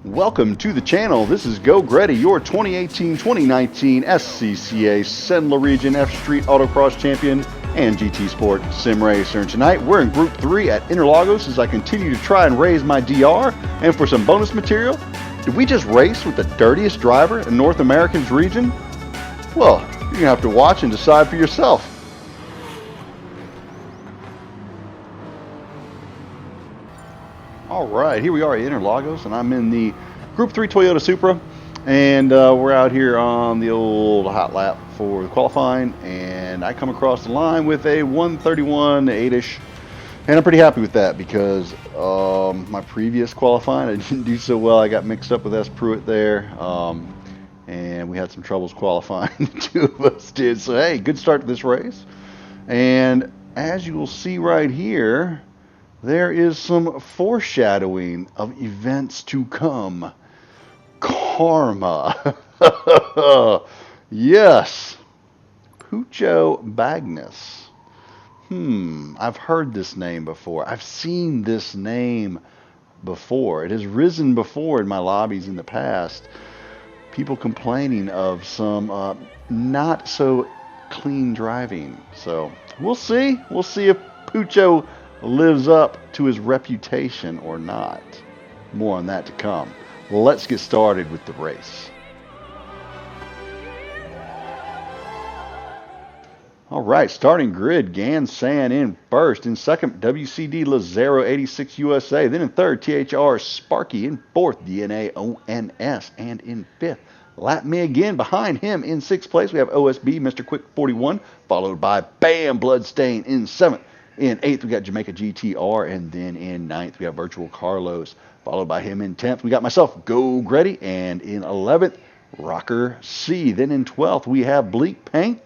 Welcome to the channel. This is Geauxgreddy, your 2018-2019 SCCA Sendler Region F Street Autocross Champion and GT Sport Sim Racer. And tonight we're in Group 3 at Interlagos as I continue to try and raise my DR. And for some bonus material, did we just race with the dirtiest driver in North America's region? Well, you're going to have to watch and decide for yourself. All right, here we are at Interlagos, and I'm in the Group 3 Toyota Supra, and we're out here on the old hot lap for the qualifying, and I come across the line with a 131 8-ish, and I'm pretty happy with that because my previous qualifying, I didn't do so well. I got mixed up with S. Pruitt there, and we had some troubles qualifying. The two of us did, so hey, good start to this race. And as you will see right here, there is some foreshadowing of events to come. Karma. Yes. Pucho Bagnus. I've heard this name before. I've seen this name before. It has risen before in my lobbies in the past. People complaining of some not so clean driving. So we'll see. We'll see if Pucho lives up to his reputation or not. More on that to come. Let's get started with the race. All right, starting grid, Gansan in first. In second, WCD Lazaro 86 USA. Then in third, THR Sparky. In fourth, DNA ONS. And in fifth, Lap Me Again. Behind him in sixth place, we have OSB Mr. Quick 41, followed by Bam Bloodstain in seventh. In eighth, we got Jamaica GTR, and then in ninth, we have Virtual Carlos, followed by him in 10th. We got myself, Geauxgreddy, and in 11th, Rocker C. Then in 12th, we have Bleak Paint,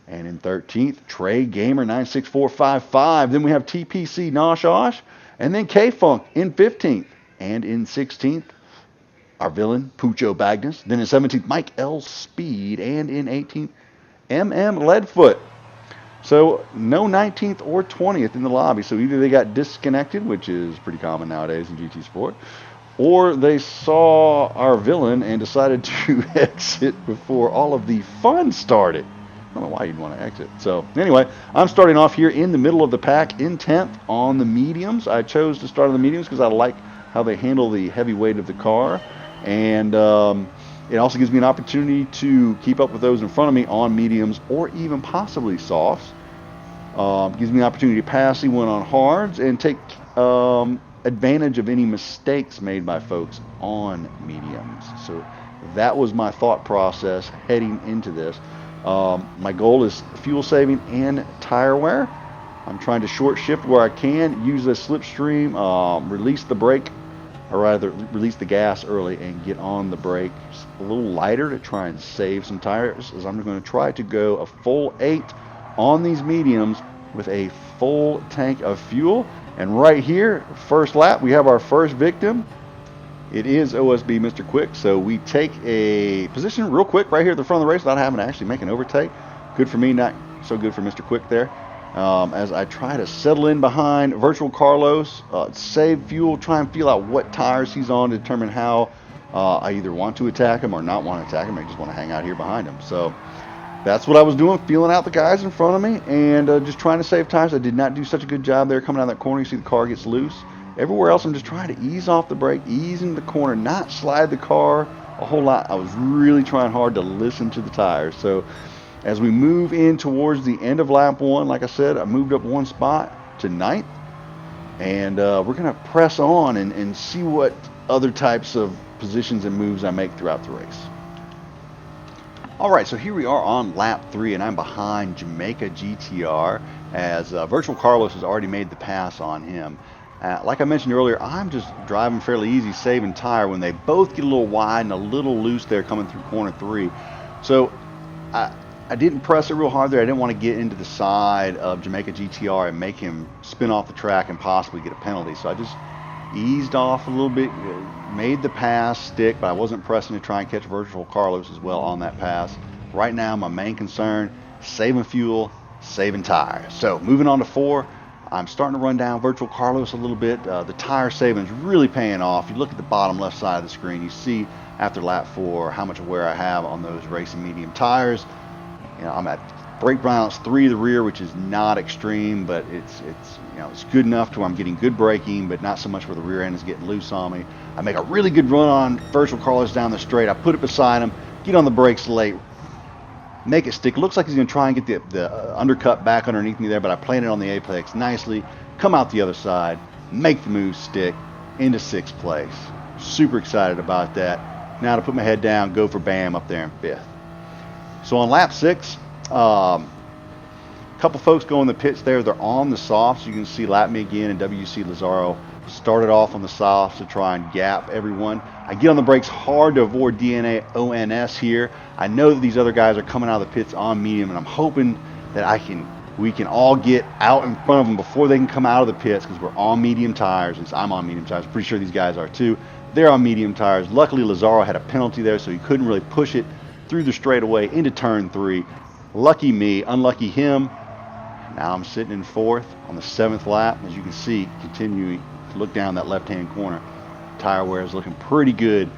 and in 13th, Trey Gamer 96455. Then we have TPC Noshosh, and then K-Funk in 15th. And in 16th, our villain, Pucho Bagnus. Then in 17th, Mike L. Speed, and in 18th, MM Leadfoot. So no 19th or 20th in the lobby. So either they got disconnected, which is pretty common nowadays in GT Sport, or they saw our villain and decided to exit before all of the fun started. I don't know why you'd want to exit. So anyway, I'm starting off here in the middle of the pack in 10th on the mediums. I chose to start on the mediums because I like how they handle the heavy weight of the car. And it also gives me an opportunity to keep up with those in front of me on mediums or even possibly softs. Gives me an opportunity to pass anyone on hards and take advantage of any mistakes made by folks on mediums. So that was my thought process heading into this. My goal is fuel saving and tire wear. I'm trying to short shift where I can, use the slipstream, release the brake, or rather release the gas early and get on the brakes a little lighter to try and save some tires, as I'm going to try to go a full 8 on these mediums with a full tank of fuel. And right here, first lap, we have our first victim. It is OSB Mr. Quick, so we take a position real quick right here at the front of the race without having to actually make an overtake. Good for me, not so good for Mr. Quick there. As I try to settle in behind Virtual Carlos, save fuel, try and feel out what tires he's on to determine how I either want to attack him or not want to attack him. I just want to hang out here behind him. So that's what I was doing, feeling out the guys in front of me and just trying to save tires. I did not do such a good job there coming out of that corner. You see the car gets loose. Everywhere else, I'm just trying to ease off the brake, ease into the corner, not slide the car a whole lot. I was really trying hard to listen to the tires. So as we move in towards the end of lap 1, like I said, I moved up one spot to 9th. And we're going to press on and see what other types of positions and moves I make throughout the race. All right, so here we are on lap 3, and I'm behind Jamaica GTR as Virtual Carlos has already made the pass on him. Like I mentioned earlier, I'm just driving fairly easy, saving tire when they both get a little wide and a little loose there coming through corner 3. So I didn't press it real hard there. I didn't want to get into the side of Jamaica GTR and make him spin off the track and possibly get a penalty. So I just eased off a little bit, made the pass stick, but I wasn't pressing to try and catch Virtual Carlos as well on that pass. Right now, my main concern, saving fuel, saving tires. So moving on to 4, I'm starting to run down Virtual Carlos a little bit. The tire saving is really paying off. You look at the bottom left side of the screen, you see after lap 4 how much wear I have on those racing medium tires. You know, I'm at brake balance 3 to the rear, which is not extreme, but it's good enough to where I'm getting good braking, but not so much where the rear end is getting loose on me. I make a really good run on Virtual Carlos down the straight. I put it beside him, get on the brakes late, make it stick. It looks like he's going to try and get the undercut back underneath me there, but I planted on the apex nicely, come out the other side, make the move stick into 6th place. Super excited about that. Now to put my head down, go for Bam up there in 5th. So on lap 6, a couple folks go in the pits there. They're on the softs. You can see Lap Me Again and WC Lazaro started off on the softs to try and gap everyone. I get on the brakes hard to avoid DNA ONS here. I know that these other guys are coming out of the pits on medium, and I'm hoping that we can all get out in front of them before they can come out of the pits, because we're on medium tires. And I'm on medium tires. Pretty sure these guys are too. They're on medium tires. Luckily, Lazaro had a penalty there, so he couldn't really push it through the straightaway into turn 3. Lucky me, unlucky him. Now I'm sitting in 4th on the 7th lap. As you can see, continuing to look down that left-hand corner, tire wear is looking pretty good.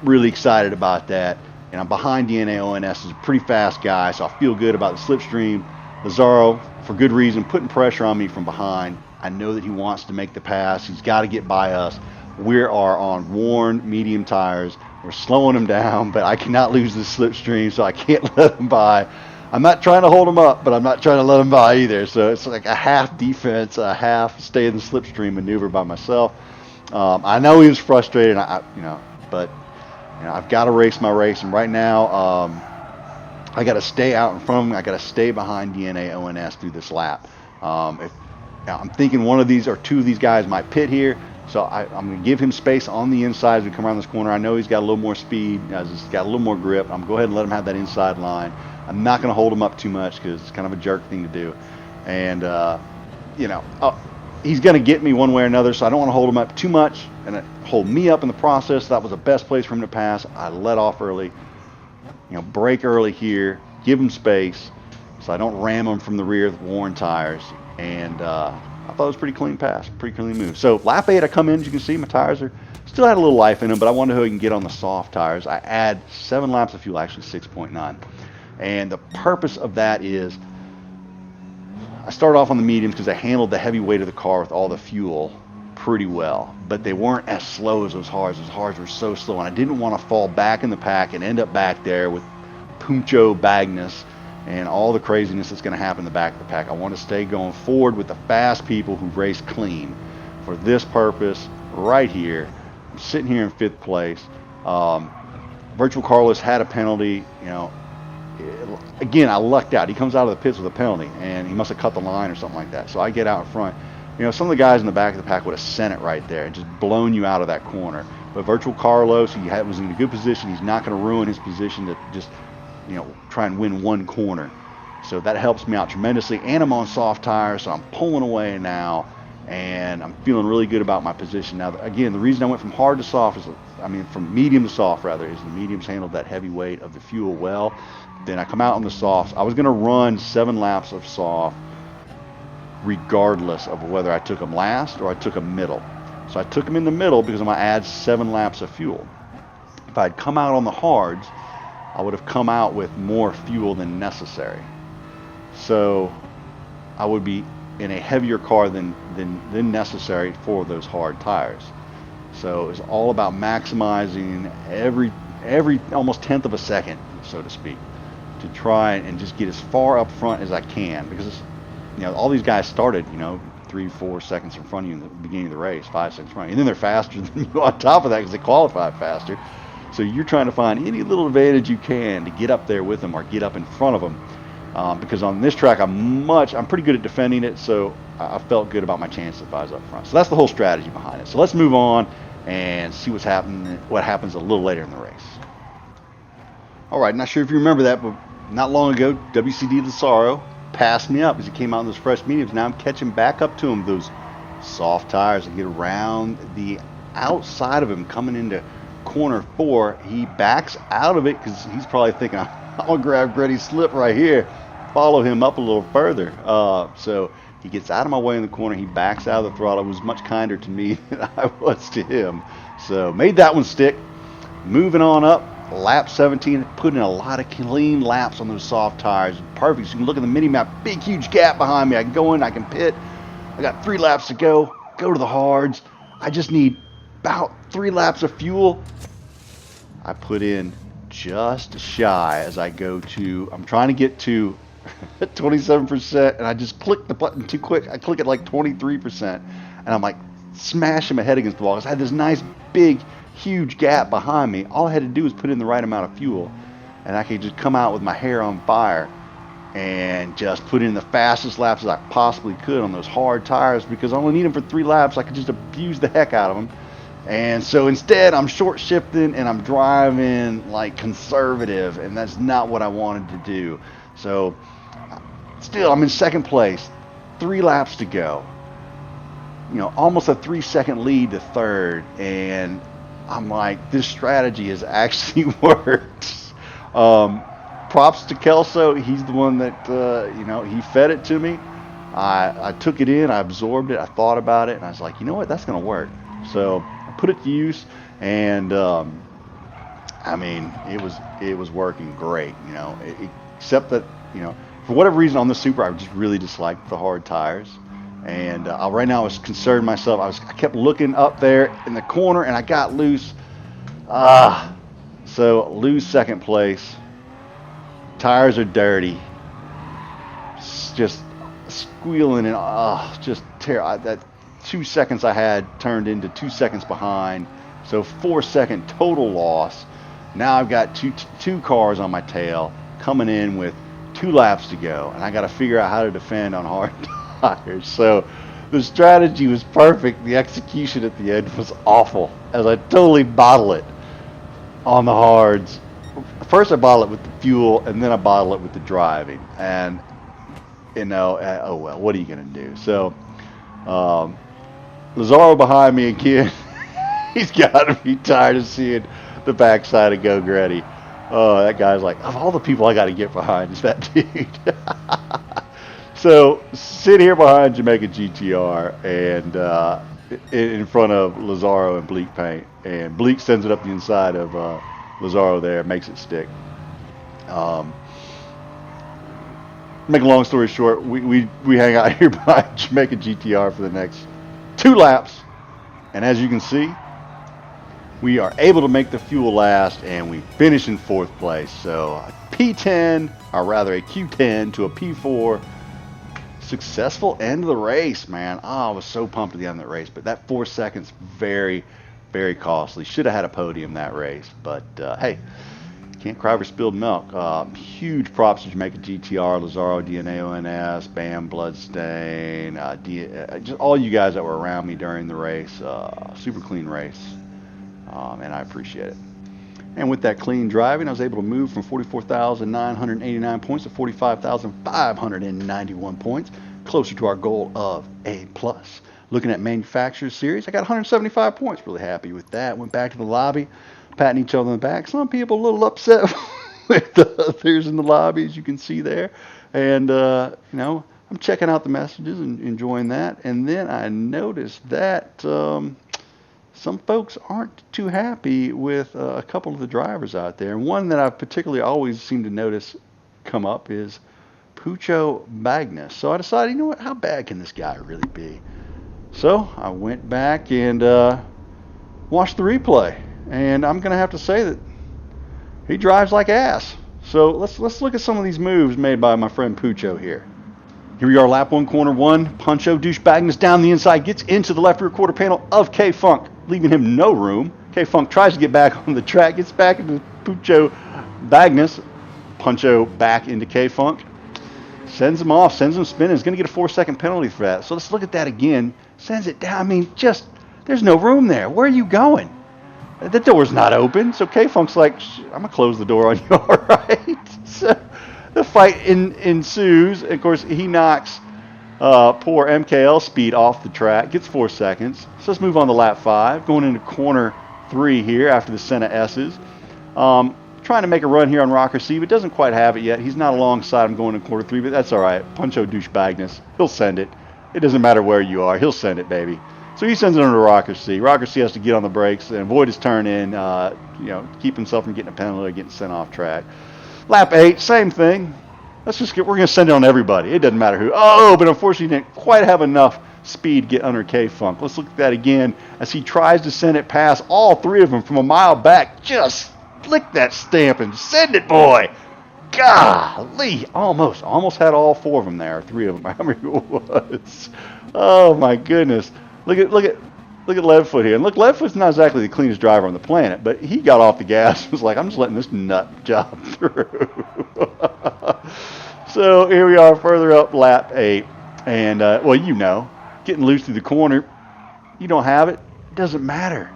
Really excited about that. And I'm behind DNA ONS, is a pretty fast guy, so I feel good about the slipstream. Lazaro, for good reason, putting pressure on me from behind. I know that he wants to make the pass. He's got to get by us. We are on worn medium tires. We're slowing him down, but I cannot lose the slipstream, so I can't let him by. I'm not trying to hold him up, but I'm not trying to let him by either. So it's like a half defense, a half stay in the slipstream maneuver by myself. I know he was frustrated, but I've got to race my race, and right now I got to stay out in front of him. I got to stay behind DNA ONS through this lap. I'm thinking one of these or two of these guys might pit here. So I'm going to give him space on the inside as we come around this corner. I know he's got a little more speed. He's got a little more grip. I'm going to go ahead and let him have that inside line. I'm not going to hold him up too much because it's kind of a jerk thing to do. And, he's going to get me one way or another, so I don't want to hold him up too much and hold me up in the process. That was the best place for him to pass. I let off early, brake early here, give him space so I don't ram him from the rear with worn tires. And I thought it was a pretty clean pass, pretty clean move. So lap 8, I come in, as you can see, my tires still had a little life in them, but I wanted to go ahead and get on the soft tires. I add 7 laps of fuel, actually 6.9. And the purpose of that is I started off on the mediums because I handled the heavy weight of the car with all the fuel pretty well, but they weren't as slow as those hards. Those hards were so slow, and I didn't want to fall back in the pack and end up back there with Puncho Bagnus and all the craziness that's going to happen in the back of the pack. I want to stay going forward with the fast people who race clean. For this purpose, right here, I'm sitting here in 5th place. Virtual Carlos had a penalty. Again, I lucked out. He comes out of the pits with a penalty, and he must have cut the line or something like that. So I get out in front. Some of the guys in the back of the pack would have sent it right there and just blown you out of that corner. But Virtual Carlos, was in a good position. He's not going to ruin his position to just try and win one corner. So that helps me out tremendously. And I'm on soft tires, so I'm pulling away now, and I'm feeling really good about my position. Now, again, the reason I went from hard to soft from medium to soft rather, is the mediums handled that heavy weight of the fuel well. Then I come out on the softs. I was going to run 7 laps of soft regardless of whether I took them last or I took them middle. So I took them in the middle because I'm going to add 7 laps of fuel. If I'd come out on the hards, I would have come out with more fuel than necessary. So I would be in a heavier car than necessary for those hard tires. So it was all about maximizing every almost 1/10 of a second, so to speak, to try and just get as far up front as I can, because all these guys started 3-4 seconds in front of you in the beginning of the race, 5 seconds in front of you, and then they're faster than you on top of that because they qualified faster. So you're trying to find any little advantage you can to get up there with them or get up in front of them, because on this track I'm pretty good at defending it, so I felt good about my chances if I was up front. So that's the whole strategy behind it. So let's move on and see what happens a little later in the race. All right, not sure if you remember that, but not long ago, WCD Lazaro passed me up as he came out in those fresh mediums. Now I'm catching back up to him, those soft tires, and get around the outside of him coming into corner 4. He backs out of it because he's probably thinking, I'm going to grab Greddy's slip right here, follow him up a little further. So He gets out of my way in the corner. He backs out of the throttle. He was much kinder to me than I was to him. So made that one stick. Moving on up, lap 17. Put in a lot of clean laps on those soft tires. Perfect. So you can look at the mini map. Big, huge gap behind me. I can go in. I can pit. I got 3 laps to go. Go to the hards. I just need about 3 laps of fuel. I put in just shy as I go to, I'm trying to get to 27%, and I just click the button too quick. I click it like 23%, and I'm like smashing my head against the wall. I had this nice big huge gap behind me. All I had to do was put in the right amount of fuel, and I could just come out with my hair on fire and just put in the fastest laps as I possibly could on those hard tires, because I only need them for 3 laps. I could just abuse the heck out of them. And so instead, I'm short shifting and I'm driving like conservative, and that's not what I wanted to do. So still, I'm in second place, 3 laps to go. You know, almost a 3-second lead to third, and I'm like, this strategy has actually worked. Props to Kelso. He's the one that you know, he fed it to me. I took it in, I absorbed it, I thought about it, and I was like, you know what, that's going to work. So I put it to use, and I mean, it was working great. You know, except that, you know, for whatever reason on the Super, I just really disliked the hard tires. And right now I was concerned myself. I kept looking up there in the corner, and I got loose. So lose second place. Tires are dirty. It's just squealing and just terrible. That 2 seconds I had turned into 2 seconds behind. So 4-second total loss. Now I've got two cars on my tail coming in with 2 laps to go, and I got to figure out how to defend on hard tires. So the strategy was perfect. The execution at the end was awful, as I totally bottle it on the hards. First I bottle it with the fuel, and then I bottle it with the driving. And, you know, oh well, what are you going to do? So Lazaro behind me again. He's got to be tired of seeing the backside of Geauxgreddy. Oh, that guy's like, of all the people I got to get behind, is that dude. So sit here behind Jamaica GTR and in front of Lazaro and Bleak paint, and Bleak sends it up the inside of Lazaro there, makes it stick. Make a long story short, we hang out here behind Jamaica GTR for the next 2 laps, and as you can see, we are able to make the fuel last, and we finish in 4th place. So a P10, or rather a Q10 to a P4. Successful end of the race, man. I was so pumped at the end of the race, but that 4 seconds, very, very costly. Should have had a podium that race, but hey, can't cry over spilled milk. Huge props to Jamaica GTR, Lazaro, DNAONS, Bam, Bloodstain, just all you guys that were around me during the race. Super clean race, and I appreciate it. And with that clean driving, I was able to move from 44,989 points to 45,591 points, closer to our goal of A+. Looking at Manufacturers Series, I got 175 points. Really happy with that. Went back to the lobby, patting each other on the back. Some people a little upset with the others in the lobby, as you can see there. And, you know, I'm checking out the messages and enjoying that. And then I noticed that some folks aren't too happy with a couple of the drivers out there. And one that I particularly always seem to notice come up is Pucho Magnus. So I decided, you know what, how bad can this guy really be? So I went back and watched the replay. And I'm going to have to say that he drives like ass. So let's look at some of these moves made by my friend Pucho here. Here we are, lap 1, corner 1. Puncho Douchebagness down the inside, gets into the left rear quarter panel of K-Funk, leaving him no room. K-Funk tries to get back on the track, gets back into Pucho Bagnus. Puncho back into K-Funk. Sends him off, sends him spinning. He's going to get a 4-second penalty for that. So let's look at that again. Sends it down. I mean, just, there's no room there. Where are you going? The door's not open. So K-Funk's like, I'm going to close the door on you, all right? So the fight ensues. Of course, he knocks poor MKL Speed off the track, gets 4 seconds. So let's move on to lap 5, going into corner 3 here after the Senna S's. Trying to make a run here on Rocker C, but doesn't quite have it yet. He's not alongside him going to quarter 3, but that's all right. Puncho Douchebagness, he'll send it. It doesn't matter where you are. He'll send it, baby. So he sends it under Rocker C. Rocker C has to get on the brakes and avoid his turn in, keep himself from getting a penalty or getting sent off track. Lap 8, same thing. We're going to send it on everybody. It doesn't matter who. Oh, but unfortunately he didn't quite have enough speed to get under K-Funk. Let's look at that again as he tries to send it past all three of them from a mile back. Just lick that stamp and send it, boy. Golly, almost had all four of them there, three of them, I remember it was. Oh my goodness. Look at Leadfoot here. And look, Leadfoot's not exactly the cleanest driver on the planet, but he got off the gas and was like, I'm just letting this nut job through. So here we are further up lap 8. And, getting loose through the corner, you don't have it, it doesn't matter.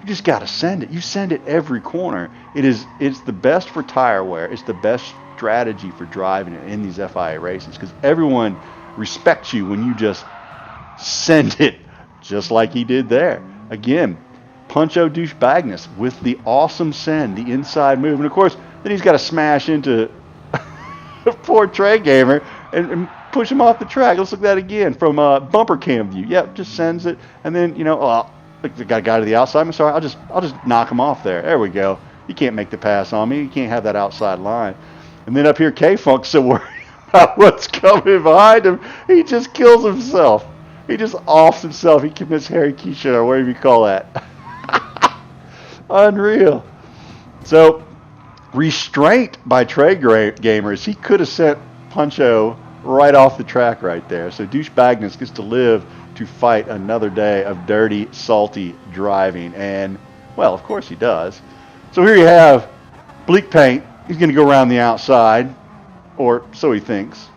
You just got to send it. You send it every corner. It's the best for tire wear. It's the best strategy for driving it in these FIA races because everyone respects you when you just send it just like he did there. Again, Puncho Douchebagness with the awesome send, the inside move. And, of course, then he's got to smash into poor Trey Gamer and push him off the track. Let's look at that again from bumper cam view. Yep, just sends it. And then, the guy to the outside. I'm sorry, I'll just knock him off there. There we go. You can't make the pass on me. You can't have that outside line. And then up here, K-Funk's so worried about what's coming behind him, he just kills himself. He just offs himself. He commits Harry Keisha or whatever you call that. Unreal. So, restraint by Trey Gamers. He could have sent Puncho right off the track right there. So Douchebagness gets to live to fight another day of dirty, salty driving. And, well, of course he does. So here you have Bleak Paint. He's going to go around the outside, or so he thinks.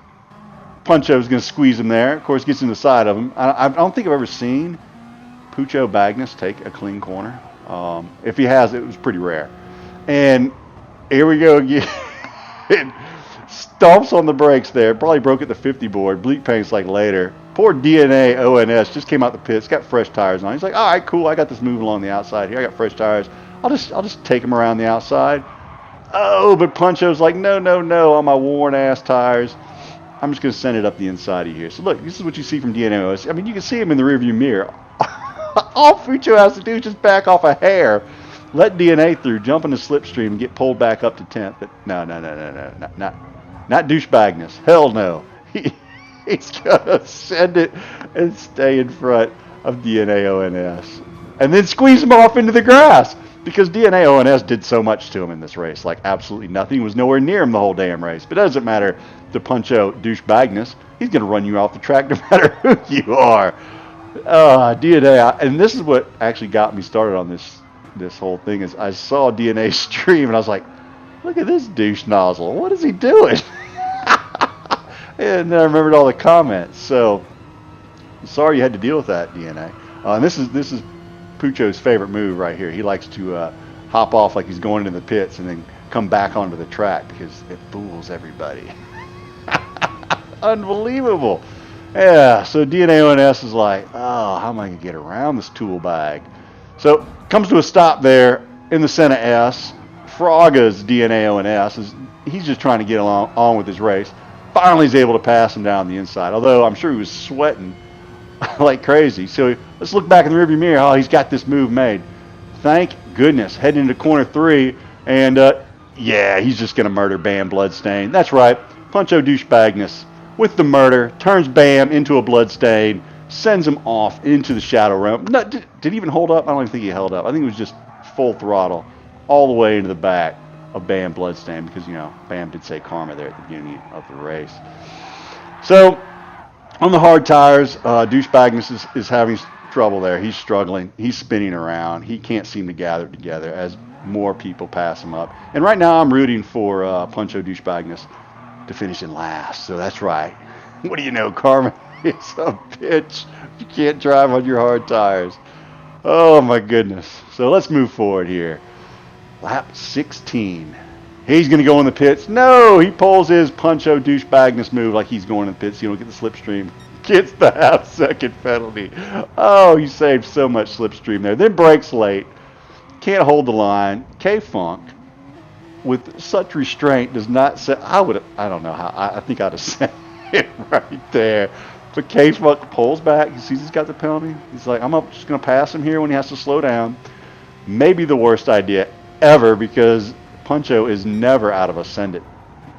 Puncho's going to squeeze him there. Of course, gets in the side of him. I don't think I've ever seen Pucho Bagnus take a clean corner. If he has, it was pretty rare. And here we go again. Stomps on the brakes there. Probably broke at the 50 board. Bleak Paint's like later. Poor DNA ONS just came out the pits, got fresh tires on. He's like, all right, cool. I got this moving along the outside here. I got fresh tires. I'll just take him around the outside. Oh, but Puncho's like, no, on my worn ass tires. I'm just going to send it up the inside of here. So look, this is what you see from DNA ONS. I mean, you can see him in the rearview mirror. All Pucho has to do is just back off a hair, let DNA through, jump in the slipstream, and get pulled back up to 10th. But no, not Douchebagness. Hell no. He's going to send it and stay in front of DNA ONS. And then squeeze him off into the grass because DNA ONS did so much to him in this race. Like absolutely nothing. He was nowhere near him the whole damn race. But it doesn't matter to Puncho Douchebagness. He's going to run you off the track no matter who you are. DNA. And this is what actually got me started on this whole thing is I saw DNA stream and I was like, look at this douche nozzle. What is he doing? And then I remembered all the comments. So, sorry you had to deal with that, DNA. And this is Pucho's favorite move right here. He likes to hop off like he's going into the pits and then come back onto the track because it fools everybody. Unbelievable. Yeah, so DNA ONS is like, oh, how am I going to get around this tool bag? So, comes to a stop there in the Senna S. Fraga's DNA ONS. He's just trying to get on with his race. Finally, he's able to pass him down the inside, although I'm sure he was sweating like crazy. So let's look back in the rearview mirror. Oh, he's got this move made. Thank goodness. Heading into corner 3, and he's just going to murder Bam Bloodstain. That's right. Puncho Douchebagness with the murder, turns Bam into a Bloodstain, sends him off into the shadow realm. No, did he even hold up? I don't even think he held up. I think it was just full throttle all the way into the back of Bam Bloodstain because, Bam did say karma there at the beginning of the race. So, on the hard tires, Douchebagness is having trouble there. He's struggling. He's spinning around. He can't seem to gather it together as more people pass him up. And right now I'm rooting for Puncho Douchebagness to finish in last. So that's right. What do you know? Karma is a bitch. You can't drive on your hard tires. Oh, my goodness. So let's move forward here. Lap 16. He's going to go in the pits. No, he pulls his Puncho Douchebagness move like he's going in the pits. You don't get the slipstream. Gets the half-second penalty. Oh, he saved so much slipstream there. Then breaks late. Can't hold the line. K-Funk, with such restraint, does not say. I don't know how. I think I'd have said it right there. But K-Funk pulls back. He sees he's got the penalty. He's like, just going to pass him here when he has to slow down. Maybe the worst idea ever because Puncho is never out of a send it.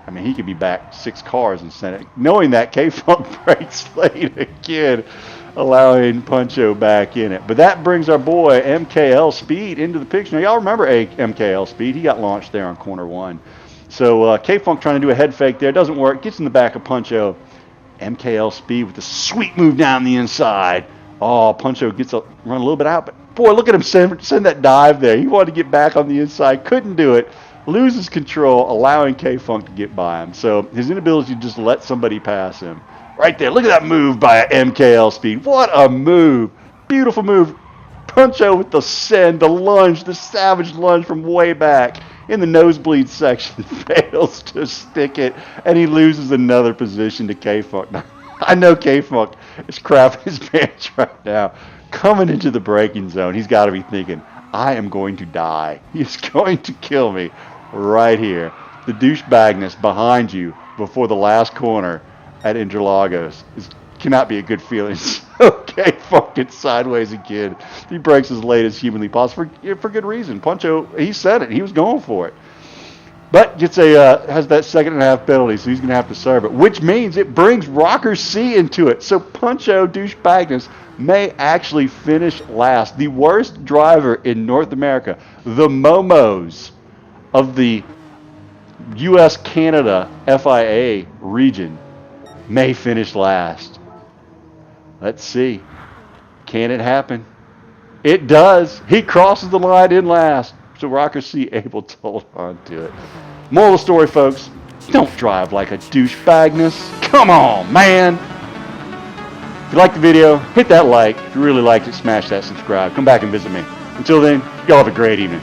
I mean, he could be back 6 cars and send it. Knowing that, K-Funk breaks late again, allowing Puncho back in it. But that brings our boy MKL Speed into the picture. Now, y'all remember MKL Speed. He got launched there on corner 1. So K-Funk trying to do a head fake there. Doesn't work. Gets in the back of Puncho. MKL Speed with a sweet move down the inside. Oh, Puncho gets run a little bit out. But, boy, look at him send that dive there. He wanted to get back on the inside. Couldn't do it. Loses control, allowing K-Funk to get by him. So his inability to just let somebody pass him. Right there. Look at that move by MKL Speed. What a move. Beautiful move. Puncho with the send, the lunge, the savage lunge from way back in the nosebleed section. Fails to stick it, and he loses another position to K-Funk. I know K-Funk is crapping his pants right now. Coming into the braking zone, he's got to be thinking, I am going to die. He's going to kill me right here. The douchebagness behind you before the last corner at Interlagos cannot be a good feeling. Okay, Funk gets sideways again. He breaks as late as humanly possible for good reason. Puncho, he said it. He was going for it. But gets has that 2.5 penalty, so he's going to have to serve it, which means it brings Rocker C into it. So Puncho douchebagness may actually finish last. The worst driver in North America, the Momoz of the U.S.-Canada FIA region, may finish last. Let's see. Can it happen? It does. He crosses the line in last. So Rocker C able to hold on to it. Moral of the story, folks. Don't drive like a douchebagness. Come on, man. If you liked the video, hit that like. If you really liked it, smash that subscribe. Come back and visit me. Until then, y'all have a great evening.